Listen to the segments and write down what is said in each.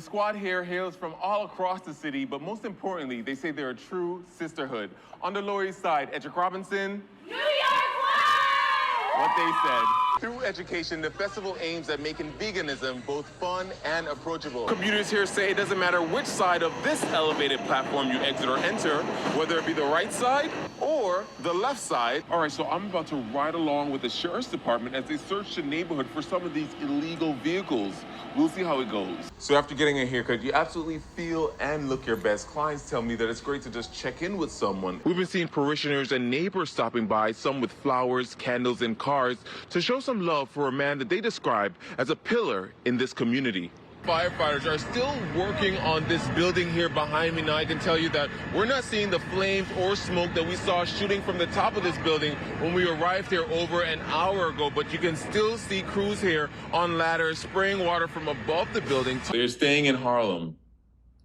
squad here hails from all across the city, but most importantly, they say they're a true sisterhood. On the Lower East Side, Edric Robinson. New York Live! What they said. Through education, the festival aims at making veganism both fun and approachable. Commuters here say it doesn't matter which side of this elevated platform you exit or enter, whether it be the right side or the left side. All right, so I'm about to ride along with the sheriff's department as they search the neighborhood for some of these illegal vehicles. We'll see how it goes. So after getting a haircut, you absolutely feel and look your best. Clients tell me that it's great to just check in with someone. We've been seeing parishioners and neighbors stopping by, some with flowers, candles, and cards, to show some love for a man that they describe as a pillar in this community. Firefighters are still working on this building here behind me. Now I can tell you that we're not seeing the flames or smoke that we saw shooting from the top of this building when we arrived here over an hour ago, but you can still see crews here on ladders spraying water from above the building. They're staying in Harlem.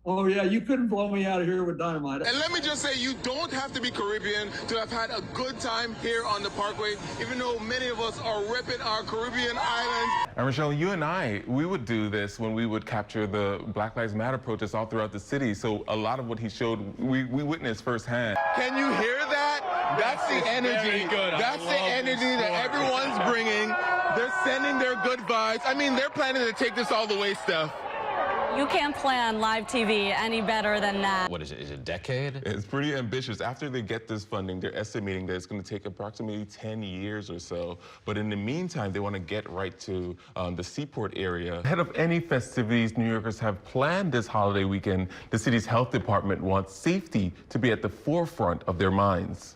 Oh yeah, you couldn't blow me out of here with dynamite. And let me just say, you don't have to be Caribbean to have had a good time here on the Parkway, even though many of us are repping our Caribbean islands. And Rochelle, you and I, we would do this when we would capture the Black Lives Matter protests all throughout the city. So a lot of what he showed, we witnessed firsthand. Can you hear that? That's the energy. That's the energy that everyone's bringing. They're sending their good vibes. I mean, they're planning to take this all the way, Steph. You can't plan live TV any better than that. What is it? Is it a decade? It's pretty ambitious. After they get this funding, they're estimating that it's going to take approximately 10 years or so. But in the meantime, they want to get right to the Seaport area. Ahead of any festivities New Yorkers have planned this holiday weekend, the city's health department wants safety to be at the forefront of their minds.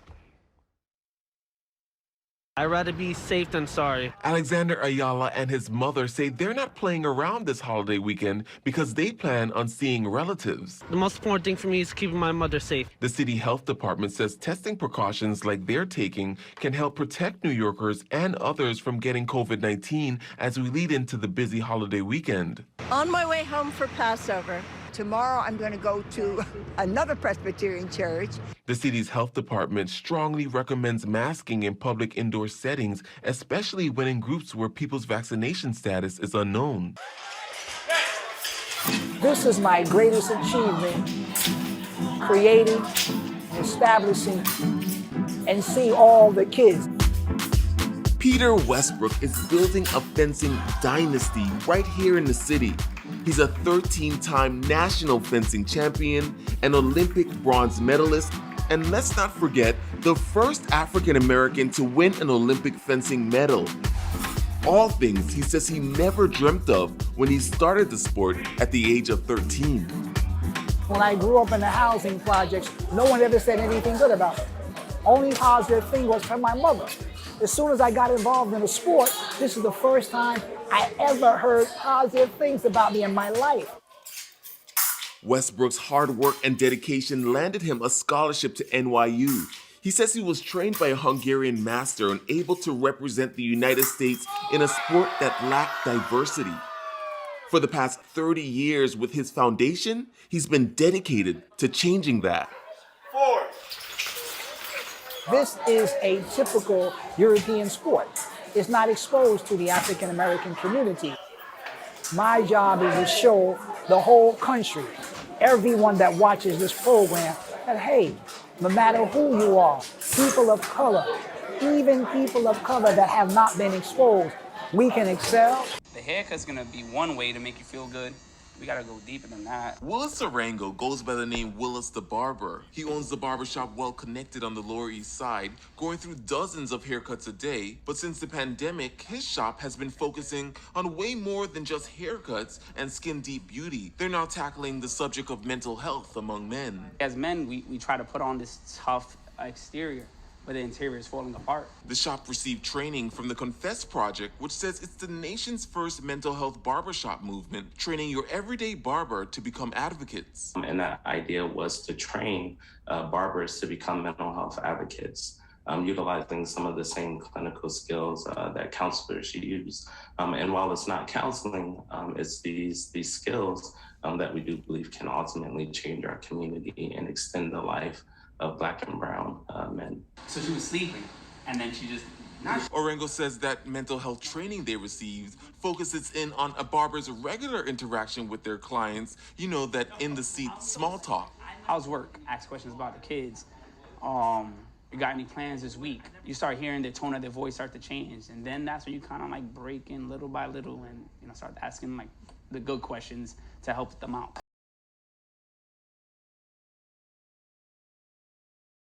I'd rather be safe than sorry. Alexander Ayala and his mother say they're not playing around this holiday weekend because they plan on seeing relatives. The most important thing for me is keeping my mother safe. The city health department says testing precautions like they're taking can help protect New Yorkers and others from getting COVID-19 as we lead into the busy holiday weekend. On my way home for Passover. Tomorrow I'm going to go to another Presbyterian church. The city's health department strongly recommends masking in public indoor settings, especially when in groups where people's vaccination status is unknown. This is my greatest achievement, creating, establishing, and seeing all the kids. Peter Westbrook is building a fencing dynasty right here in the city. He's a 13-time national fencing champion, an Olympic bronze medalist, and let's not forget, the first African-American to win an Olympic fencing medal. All things he says he never dreamt of when he started the sport at the age of 13. When I grew up in the housing projects, no one ever said anything good about me. Only positive thing was from my mother. As soon as I got involved in the sport, this is the first time I ever heard positive things about me in my life. Westbrook's hard work and dedication landed him a scholarship to NYU. He says he was trained by a Hungarian master and able to represent the United States in a sport that lacked diversity. For the past 30 years with his foundation, he's been dedicated to changing that. This is a typical European sport. It's not exposed to the African American community. My job is to show the whole country, everyone that watches this program, that hey, no matter who you are, people of color, even people of color that have not been exposed, we can excel. The haircut's gonna be one way to make you feel good. We gotta go deeper than that. Willis Sarango goes by the name Willis the Barber. He owns the barbershop Well Connected on the Lower East Side, going through dozens of haircuts a day. But since the pandemic, his shop has been focusing on way more than just haircuts and skin-deep beauty. They're now tackling the subject of mental health among men. As men, we try to put on this tough exterior, but the interior is falling apart. The shop received training from the Confess Project, which says it's the nation's first mental health barbershop movement, training your everyday barber to become advocates. And that idea was to train barbers to become mental health advocates, utilizing some of the same clinical skills that counselors use. And while it's not counseling, it's these skills that we do believe can ultimately change our community and extend the life of Black and brown men. So she was sleeping, and then she just Orengo says that mental health training they received focuses in on a barber's regular interaction with their clients, you know, that in-the-seat small talk. How's work? Ask questions about the kids. You got any plans this week? You start hearing the tone of their voice start to change, and then that's when you kind of like break in little by little and, you know, start asking like the good questions to help them out.